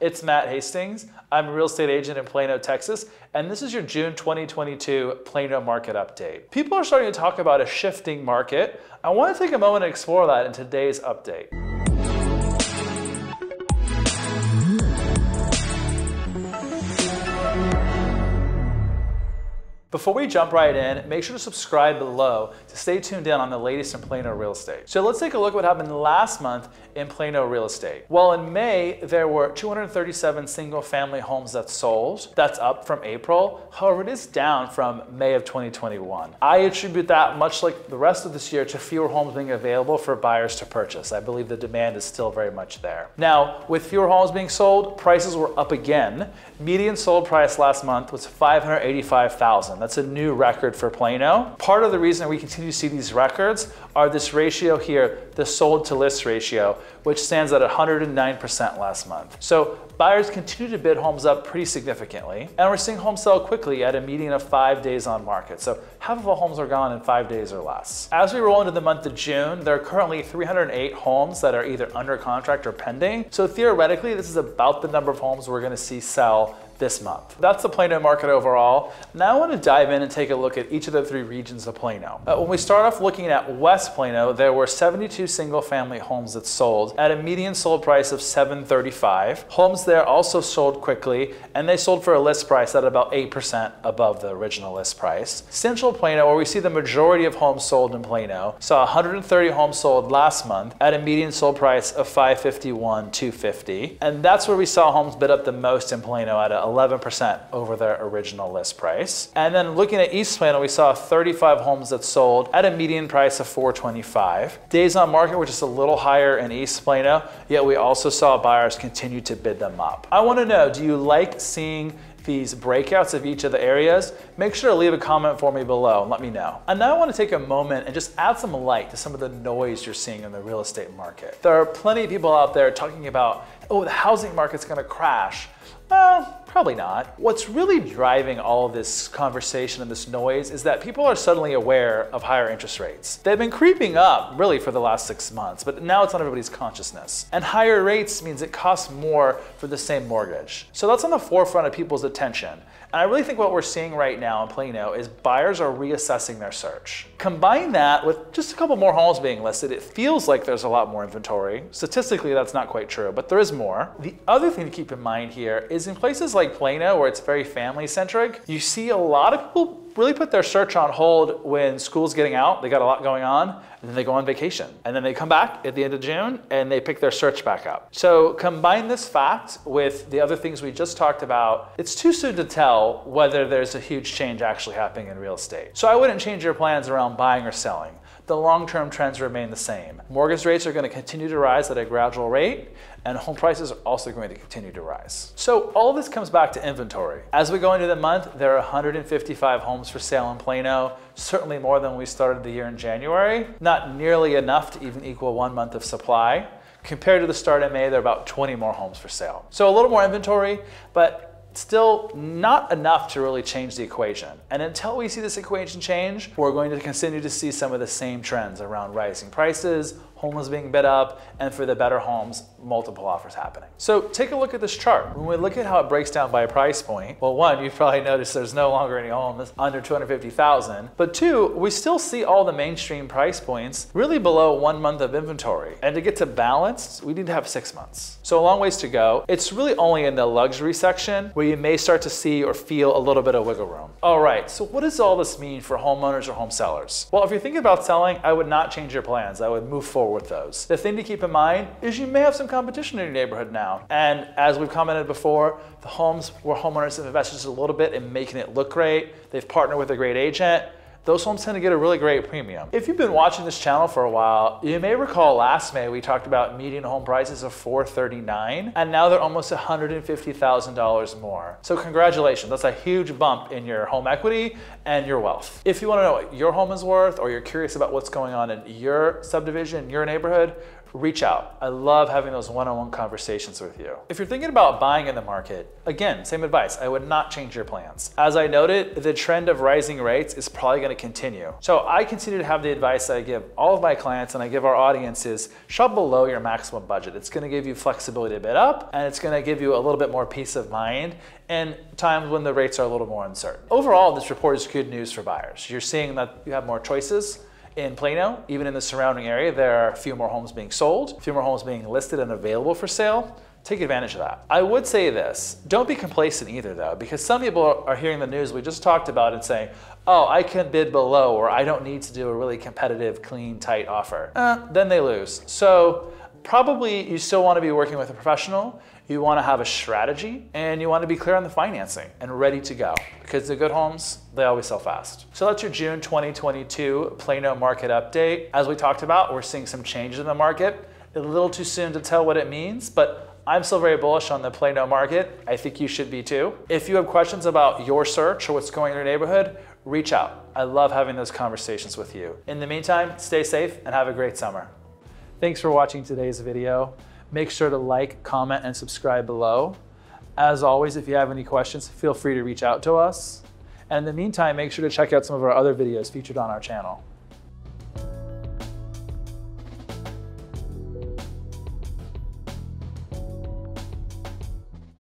It's Matt Hastings. I'm a real estate agent in Plano, Texas, and this is your June 2022 Plano market update. People are starting to talk about a shifting market. I want to take a moment to explore that in today's update. Before we jump right in, make sure to subscribe below to stay tuned in on the latest in Plano real estate. So let's take a look at what happened last month in Plano real estate. Well, in May, there were 237 single-family homes that sold. That's up from April. However, it is down from May of 2021. I attribute that, much like the rest of this year, to fewer homes being available for buyers to purchase. I believe the demand is still very much there. Now, with fewer homes being sold, prices were up again. Median sold price last month was $585,000. That's a new record for Plano. Part of the reason we continue to see these records are this ratio here, the sold to list ratio, which stands at 109% last month. So buyers continue to bid homes up pretty significantly, and we're seeing homes sell quickly at a median of 5 days on market. So half of all homes are gone in 5 days or less. As we roll into the month of June, there are currently 308 homes that are either under contract or pending. So theoretically, this is about the number of homes we're gonna see sell this month. That's the Plano market overall. Now I want to dive in and take a look at each of the three regions of Plano. When we start off looking at West Plano, there were 72 single-family homes that sold at a median sold price of $735,000. Homes there also sold quickly, and they sold for a list price at about 8% above the original list price. Central Plano, where we see the majority of homes sold in Plano, saw 130 homes sold last month at a median sold price of $551,250, and that's where we saw homes bid up the most in Plano at 11% over their original list price. And then looking at East Plano, we saw 35 homes that sold at a median price of $425,000. Days on market were just a little higher in East Plano, yet we also saw buyers continue to bid them up. I want to know, do you like seeing these breakouts of each of the areas? Make sure to leave a comment for me below and let me know. And now I want to take a moment and just add some light to some of the noise you're seeing in the real estate market. There are plenty of people out there talking about, oh, the housing market's going to crash. Well, probably not. What's really driving all of this conversation and this noise is that people are suddenly aware of higher interest rates. They've been creeping up really for the last 6 months, but now it's on everybody's consciousness. And higher rates means it costs more for the same mortgage. So that's on the forefront of people's attention. And I really think what we're seeing right now in Plano is buyers are reassessing their search. Combine that with just a couple more homes being listed, it feels like there's a lot more inventory. Statistically, that's not quite true, but there is more. The other thing to keep in mind here is in places like Plano, where it's very family-centric, you see a lot of people really put their search on hold when school's getting out, they got a lot going on, and then they go on vacation. And then they come back at the end of June and they pick their search back up. So combine this fact with the other things we just talked about, it's too soon to tell whether there's a huge change actually happening in real estate. So I wouldn't change your plans around buying or selling. The long-term trends remain the same. Mortgage rates are going to continue to rise at a gradual rate, and home prices are also going to continue to rise. So all of this comes back to inventory. As we go into the month, there are 155 homes for sale in Plano, certainly more than when we started the year in January. Not nearly enough to even equal 1 month of supply. Compared to the start of May, there are about 20 more homes for sale. So a little more inventory, but still not enough to really change the equation. And until we see this equation change, we're going to continue to see some of the same trends around rising prices, homes being bid up, and for the better homes, multiple offers happening. So take a look at this chart. When we look at how it breaks down by price point, well, one, you've probably noticed there's no longer any homes under $250,000, but two, we still see all the mainstream price points really below 1 month of inventory. And to get to balanced, we need to have 6 months. So a long ways to go. It's really only in the luxury section where you may start to see or feel a little bit of wiggle room. All right, so what does all this mean for homeowners or home sellers? Well, if you're thinking about selling, I would not change your plans. I would move forward with those. The thing to keep in mind is you may have some competition in your neighborhood now. And as we've commented before, the homes where homeowners have invested just a little bit in making it look great, they've partnered with a great agent, those homes tend to get a really great premium. If you've been watching this channel for a while, you may recall last May we talked about median home prices of $439,000, and now they're almost $150,000 more. So congratulations, that's a huge bump in your home equity and your wealth. If you want to know what your home is worth, or you're curious about what's going on in your subdivision, your neighborhood, reach out. I love having those one-on-one conversations with you. If you're thinking about buying in the market, again, same advice. I would not change your plans. As I noted, the trend of rising rates is probably going to continue. So I continue to have the advice that I give all of my clients and I give our audiences: shop below your maximum budget. It's going to give you flexibility to bid up, and it's going to give you a little bit more peace of mind in times when the rates are a little more uncertain. Overall, this report is good news for buyers. You're seeing that you have more choices in Plano. Even in the surrounding area, there are a few more homes being sold, a few more homes being listed and available for sale. Take advantage of that. I would say this: don't be complacent either, though, because some people are hearing the news we just talked about and saying, oh, I can bid below, or I don't need to do a really competitive, clean, tight offer. Then they lose. So probably you still want to be working with a professional. You want to have a strategy, and you want to be clear on the financing and ready to go, because the good homes, they always sell fast. So that's your June 2022 Plano market update. As we talked about, we're seeing some changes in the market. A little too soon to tell what it means, but I'm still very bullish on the Plano market. I think you should be too. If you have questions about your search or what's going on in your neighborhood, reach out. I love having those conversations with you. In the meantime, stay safe and have a great summer. Thanks for watching today's video. Make sure to like, comment, and subscribe below. As always, if you have any questions, feel free to reach out to us. And in the meantime, make sure to check out some of our other videos featured on our channel.